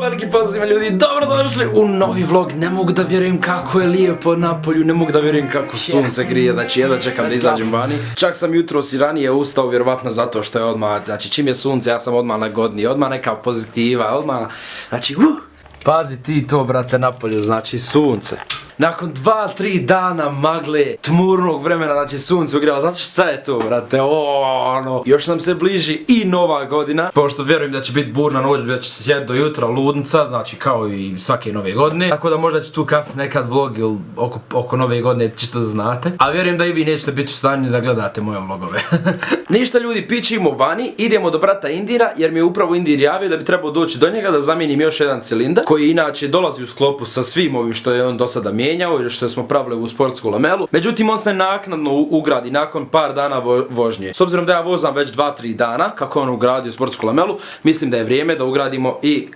veliki pozdrav ljudi, dobrodošli u novi vlog. Ne mogu da vjerujem kako je lijepo na polju, ne mogu da vjerujem kako sunce grije, znači jedva čekam da izađem vani. Čak sam jutros i ranije ustao, vjerovatno zato što je odmah, znači čim je sunce ja sam odmah lagodniji, odmah neka pozitiva, odmah, znači Pazi ti to brate na polju, znači sunce. Nakon 2-3 dana magle, tmurnog vremena, znači sunce ugrjelo, znači šta je to brate, još nam se bliži i nova godina, pošto vjerujem da će biti burna noć, da će se sjediti do jutra ludnica, znači kao i svake nove godine, tako da možda će tu kasniti nekad vlog ili oko nove godine, čisto da znate, a vjerujem da i vi nećete biti u stanju da gledate moje vlogove. Ništa ljudi, pićimo vani, idemo do brata Indira, jer mi je upravo Indir javio da bi trebao doći do njega da zamijenim još jedan cilindar, koji inače dolazi u sklopu sa svim ovim što je on do sada mijenjao i što smo pravili u sportsku lamelu. Međutim, on se naknadno ugradi nakon par dana vožnje. S obzirom da ja vozam već 2-3 dana, kako on ugradio sportsku lamelu, mislim da je vrijeme da ugradimo i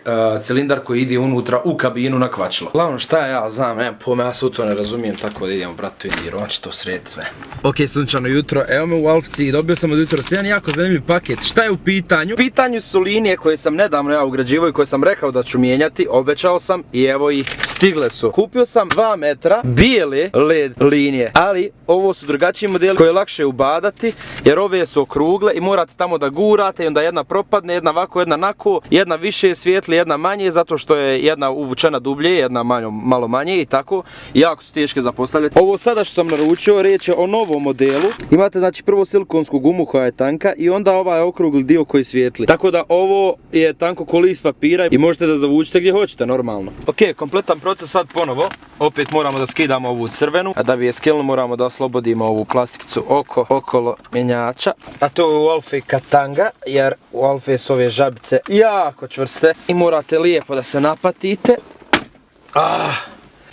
cilindar koji ide unutra u kabinu na kvačilo. Glavno šta ja znam, ja se u to ne razumijem, tako da idemo bratu Indiru, on će to srediti sve. Ok, sunčano jutro, evo me u Alfci i dobio sam od jutros jedan jako zanimljiv paket. Šta je u pitanju? U pitanju su linije koje sam nedavno ja ugrađivao i koje sam rekao da ću mijenjati, obećao sam i evo ih, stigle su. Kupio sam 2 metra bijele led linije, ali ovo su drugačiji modeli koje je lakše ubadati, jer ove su okrugle i morate tamo da gurate i onda jedna propadne, jedna ovako, jedna nako, jedna više svijetli, jedna manje, zato što je jedna uvučena dublje, jedna malo manje i tako, jako su teške za postavljati. Ovo sada što sam naručio, riječ je o novom modelu. Imate znači prvo silikonsku gumu koja je tanka i onda ovaj okrugli dio koji svijetli. Tako da ovo je tanko ko list papira i možete da zavučite gdje hoćete normalno. Ok, kompletan proces sad ponovo. Opet moramo da skidamo ovu crvenu, a da bi je skilili moramo da oslobodimo ovu plastikicu okolo mjenjača. A to je u Alfe Katanga, jer u Alfe su ove žabice jako čvrste i morate lijepo da se napatite.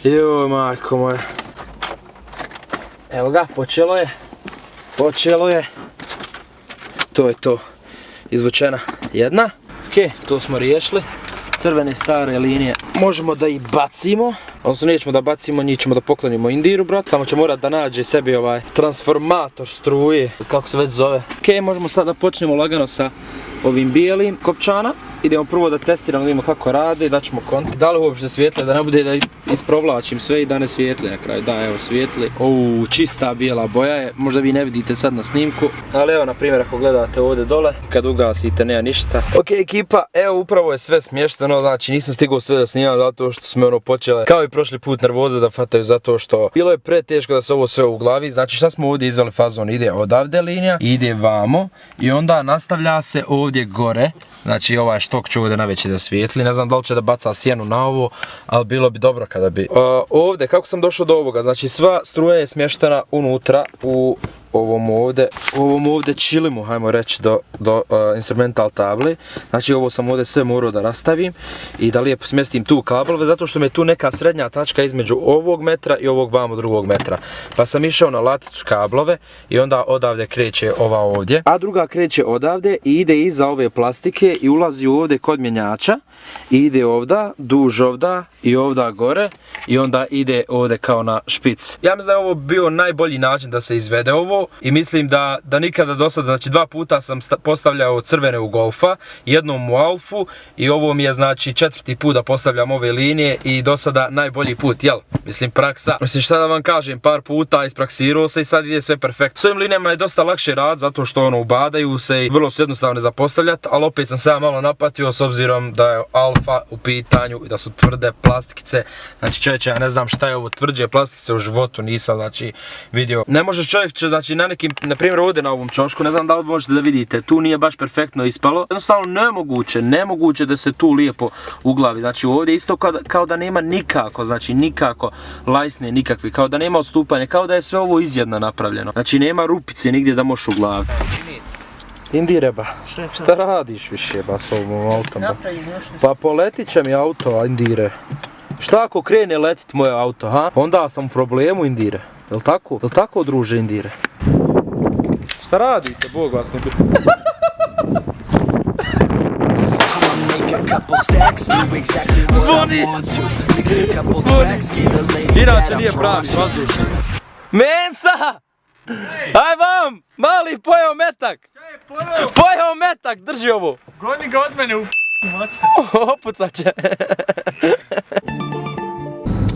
Joj majko moja. Evo ga, počelo je. To je to. Izvučena jedna. Ok, to smo riješili. Crvene stare linije možemo da ih bacimo, odnosno nećemo da bacimo, njih ćemo da poklonimo Indiru, brat. Samo će morat da nađe sebi ovaj transformator struje, kako se već zove. Ok, možemo sad da počnemo lagano sa ovim bijelim kopčana. Idemo prvo da testiramo, vidimo kako rade, da ćemo konti. Da li uopšte svijetle, da ne bude da isprovlačim sve i da ne svijetli na kraju. Da, evo svijetli. Čista bijela boja je, možda vi ne vidite sad na snimku. Ali evo, na primjer, ako gledate ovdje dole, kad ugasite, nema ništa. Ok, ekipa, evo upravo je sve smješteno, znači nisam stigao sve da snimam zato što smo počele, kao i prošli put, nervoze da fataju zato što bilo je preteško da se ovo sve u glavi. Znači šta smo ovdje izveli fazon, ide odavde linija, ide vamo i onda nastavlja se ovdje gore. Znači ovaj štok ću ovdje najveći da svijetli, ne znam da li će da baca sjenu na ovo, ali bilo bi dobro kada bi. Ovdje, kako sam došao do ovoga, znači sva struja je smještena unutra u ovom ovdje čilimu, hajmo reći, do instrumental tabli. Znači ovo sam ovdje sve morao da rastavim i da lijepo smjestim tu kablove, zato što mi je tu neka srednja tačka između ovog metra i ovog vamo drugog metra. Pa sam išao na laticu kablove i onda odavde kreće ova ovdje, a druga kreće odavde i ide iza ove plastike i ulazi ovdje kod mjenjača i ide ovda, duž ovda i ovda gore i onda ide ovdje kao na špic. Ja mislim da je ovo bio najbolji način da se izvede ovo i mislim da nikada do sada, znači 2 puta sam postavljao crvene u Golfa, jednom u Alfu i ovo mi je znači 4. put da postavljam ove linije i do sada najbolji put, jel? Mislim praksa. Mislim šta da vam kažem, par puta ispraksirao se i sad ide sve perfektno. S ovim linijama je dosta lakše rad zato što ubadaju se i vrlo su jednostavne za postavljati, ali opet sam se ja malo napatio s obzirom da je Alfa u pitanju i da su tvrde plastikice. Znači čovječe, ja ne znam šta je ovo tvrđe plastikice u životu, nisam znači vidio. Ne može čovjek, znači na nekim, na primjer ovdje na ovom čošku, ne znam da li možete da vidite, tu nije baš perfektno ispalo. Jednostavno nemoguće da se tu lijepo uglavi. Znači ovdje isto kao da nema nikako, znači nikako lajsne nikakvi, kao da nema odstupanja, kao da je sve ovo izjedno napravljeno. Znači nema rupice nigdje da možeš uglaviti. Indire ba, šta radiš više ba s ovom autom ba? Pa poletit će mi auto, Indire. Šta ako krene letit moje auto, ha? Onda sam u problemu, Indire. Jel tako druže Indire? Šta radite, Bog vas ne bi... Zvoni! Inače nije pravi, vazdušni. Mensa! Aj vam! Mali pojeo metak! Pojeo metak, drži ovo! Goni ga od mene u Opucat će.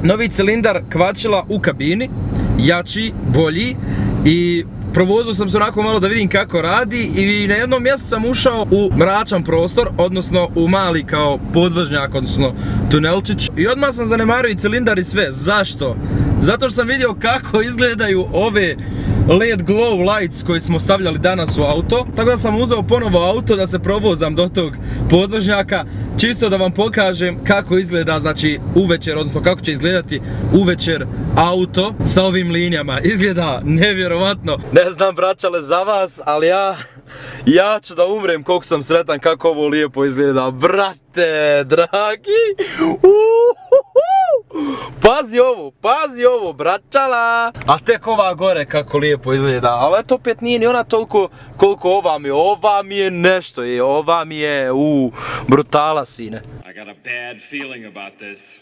Novi cilindar kvačila u kabini, jači, bolji i provozio sam se onako malo da vidim kako radi i na jednom mjestu sam ušao u mračan prostor, odnosno u mali kao podvožnjak, odnosno tunelčić i odmah sam zanemario i cilindar i sve. Zašto? Zato što sam vidio kako izgledaju ove LED glow lights koji smo stavljali danas u auto. Tako da sam uzeo ponovo auto da se provozam do tog podvožnjaka, čisto da vam pokažem kako izgleda, znači uvečer, odnosno kako će izgledati uvečer auto sa ovim linijama. Izgleda nevjerovatno. Ne znam braćale za vas, ali ja ću da umrem koliko sam sretan kako ovo lijepo izgleda. Brate, dragi. Pazi ovo, braćala. A tek ova gore kako lijepo izgleda. Ali eto opet nije ni ona toliko koliko ova mi je nešto. Ova mi je brutala sine. I got a bad feeling about this.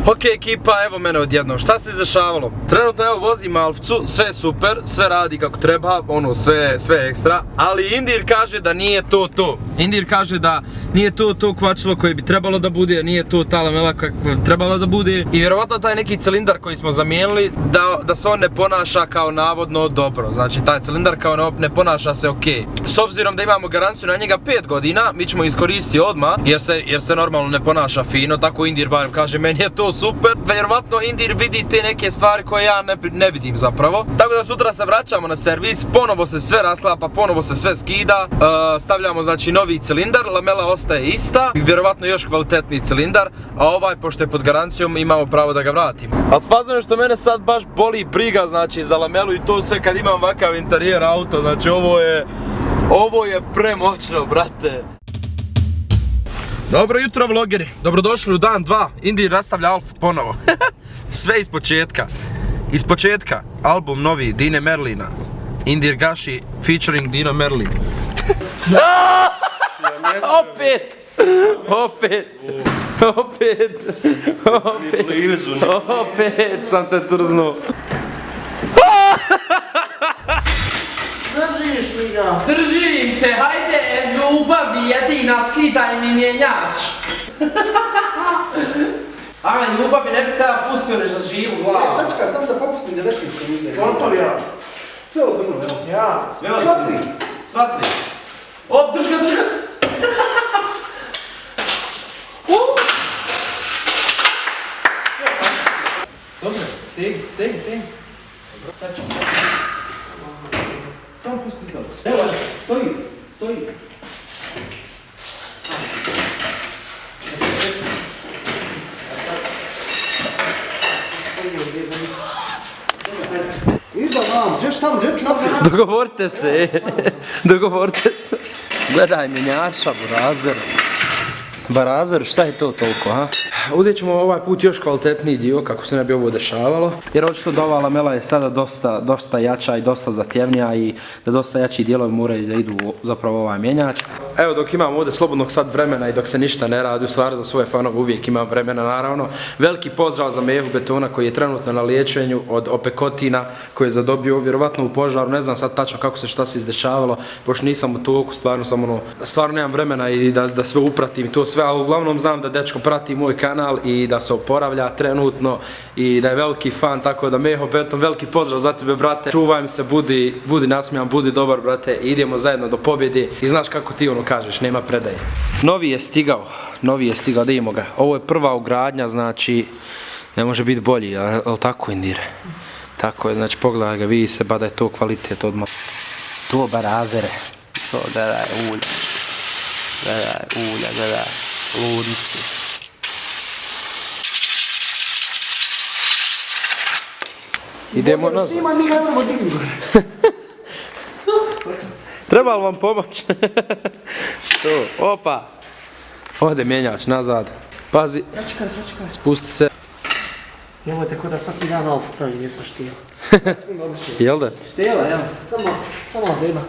Ok ekipa, evo mene odjednom, šta se izdešavalo? Trenutno evo vozim Alfcu, sve je super, sve radi kako treba, ono sve ekstra, ali Indir kaže da nije to. Indir kaže da nije to kvačilo koje bi trebalo da bude, nije to ta lamela koja bi trebala da bude i vjerovatno taj neki cilindar koji smo zamijenili da se on ne ponaša kao navodno dobro, znači taj cilindar kao ne ponaša se ok. S obzirom da imamo garanciju na njega 5 godina, mi ćemo iskoristiti odmah jer se normalno ne ponaša fino, tako Indir barem kaže meni je to super. Vjerovatno Indir vidi te neke stvari koje ja ne vidim zapravo. Tako da sutra se vraćamo na servis, ponovo se sve rasklapa, ponovo se sve skida, stavljamo znači novi cilindar, lamela ostaje ista, vjerovatno još kvalitetniji cilindar, a ovaj pošto je pod garancijom imamo pravo da ga vratimo. Ali fazno je što mene sad baš boli briga znači za lamelu i to sve kad imam ovakav interijer auto, znači ovo je premoćno brate. Dobro jutro vlogeri, dobrodošli u dan 2, Indir rastavlja Alfu ponovo. Sve iz početka. Iz početka, album novi Dine Merlina. Indir Gaši featuring Dino Merlin. Opet sam te trznuo. Držiš mi ga? Držim te, hajde, ljubavi jedina, skidaj mi mjenjač. Aj, ljubavi, ne bi te pustio nešto živu glavu. Sačka, sam se popustim da vesnicu ide. Kontor ja. Sve odvrno, evo. Ja. Sve odvrno. Svatri. Op, drž ga. Dobro, stegi. Tačno. Samo pusti zad. Evo, stoji. Izda vam, gdješ tamo, gdje ću napraviti? Dogovorite se. Gledaj mjenjača, Barazer, šta je to toliko, ha? Uzet ćemo ovaj put još kvalitetniji dio kako se ne bi ovo dešavalo. Jer očito da ova lamela je sada dosta jača i dosta zatjevnija i da dosta jači dijelovi moraju da idu zapravo ovaj mjenjač. Evo dok imam ovdje slobodnog sad vremena i dok se ništa ne radi, u stvari za svoje fanove uvijek imam vremena naravno. Veliki pozdrav za Mehu Betona koji je trenutno na liječenju od opekotina koji je zadobio vjerovatno u požaru. Ne znam sad tačno kako se šta se izdešavalo, pošto nisam u toku, stvarno nemam vremena i da sve upratim to sve, ali uglavnom znam da dečko prati moj kanal i da se oporavlja trenutno i da je veliki fan, tako da Meho Beton, veliki pozdrav za tebe brate. Čuvaj mi se, budi nasmijan, budi dobar brate i idemo zajedno do pobjede i znaš kako ti ono kažeš, nema predaje. Novi je stigao, da imamo ga. Ovo je prva ugradnja, znači ne može biti bolji, ali tako Indire? Tako je, znači pogledaj ga, vidi se ba da je to kvalitet odmah. To barazere, to gledaj ulja, gledaj ludnici. Idemo nazad. Snimaj, mi ga imamo digni gore. Treba li vam pomoć? To, opa. Ode mjenjač nazad. Pazi. Sačekaj. Spusti se. Nemojte ko da svaki dan Alfu pravi, nisam štijela. Jel da? Štijela, evo. Samo treba.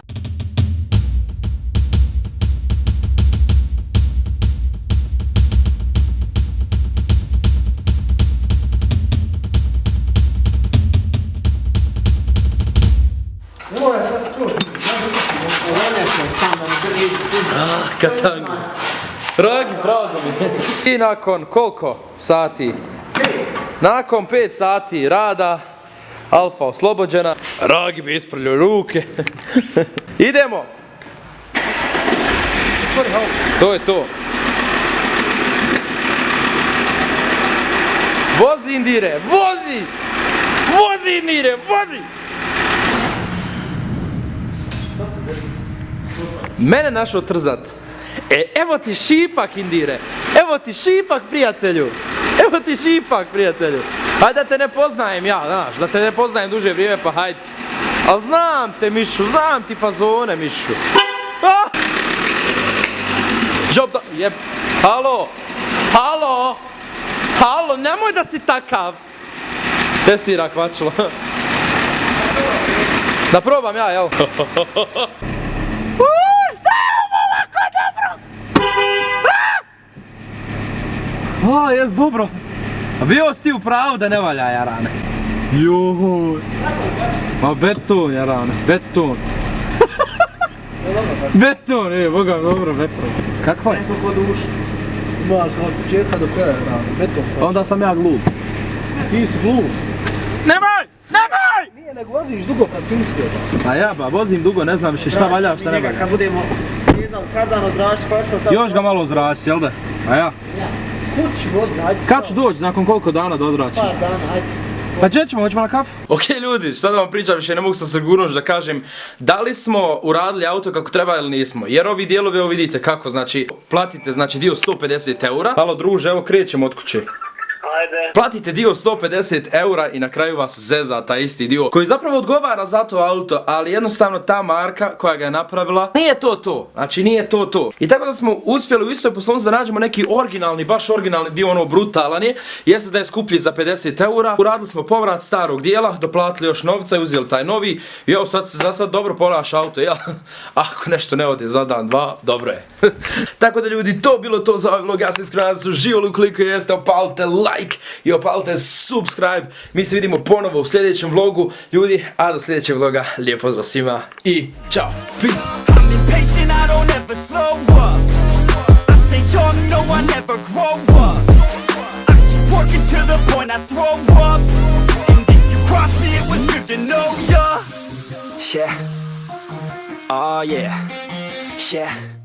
Katanga. drago mi je. I nakon koliko sati? Nakon 5 sati rada, Alfa oslobođena, Ragi bi isprljao ruke. Idemo! To je to. Vozi Indire, vozi! Vozi Indire, vozi! Mene našao trzat. Evo ti šipak Indire. Evo ti šipak prijatelju. Evo ti šipak prijatelju. Hajde da te ne poznajem ja, znaš, da te ne poznajem duže vrijeme pa hajde. Al znam te Mišu, znam ti fazone Mišu. Žopta, jeb, halo, halo, halo, nemoj da si takav. Testira kvačilo. Da probam ja, jel? Šta je ovo ovako dobro? Jes dobro. A bio si ti u pravu da ne valja jarane. Joj. Ma beton jarane, beton. Beton, boga dobro, beton. Kakva je? Neko kod uši. Imaš od početka do kraja rano, beton. Onda sam ja glup. Ti si glup. Nemoj! Nemoj! Nije, nego voziš dugo kad si mislio. A ja ba, vozim dugo, ne znam više šta valja, šta ne valja. Kad budemo sjezali kardano zračiti, pa što staviti. Još ga malo ozračiti, jel da? A ja? Kući vozi, ajde. Kad ću doći, nakon koliko dana da ozračim? Par dana, ajde. Pa gdje ćemo, hoćemo na kafu? Ok ljudi, sad da vam pričam više, ne mogu sa sigurnošću da kažem da li smo uradili auto kako treba ili nismo. Jer ovi dijelovi, evo vidite kako, znači platite znači dio 150 eura. Halo druže, evo krećemo od kuće. Ajde. Platite dio 150 eura i na kraju vas zeza taj isti dio koji zapravo odgovara za to auto, ali jednostavno ta marka koja ga je napravila nije to. Znači nije to. I tako da smo uspjeli u istoj poslovnici da nađemo neki originalni, baš originalni dio, ono brutalan je. Jeste da je skuplji za 50 eura. Uradili smo povrat starog dijela, doplatili još novca i uzeli taj novi. I evo sad se za sad dobro ponaša auto, jel? Ako nešto ne ode za dan, dva, dobro je. Tako da ljudi, to bilo to za ovaj vlog. Ja se iskreno nadam da su uživali, ukoliko jeste, opalite like i opalite subscribe. Mi se vidimo ponovo u sljedećem vlogu, ljudi, a do sljedećeg vloga lijep pozdrav svima i čao, peace. I'm impatient, I don't ever slow up. I stay young, no, I never grow up. I keep working to the point I throw up. And if you cross me, it was good to know ya. Yeah. Oh yeah. Yeah.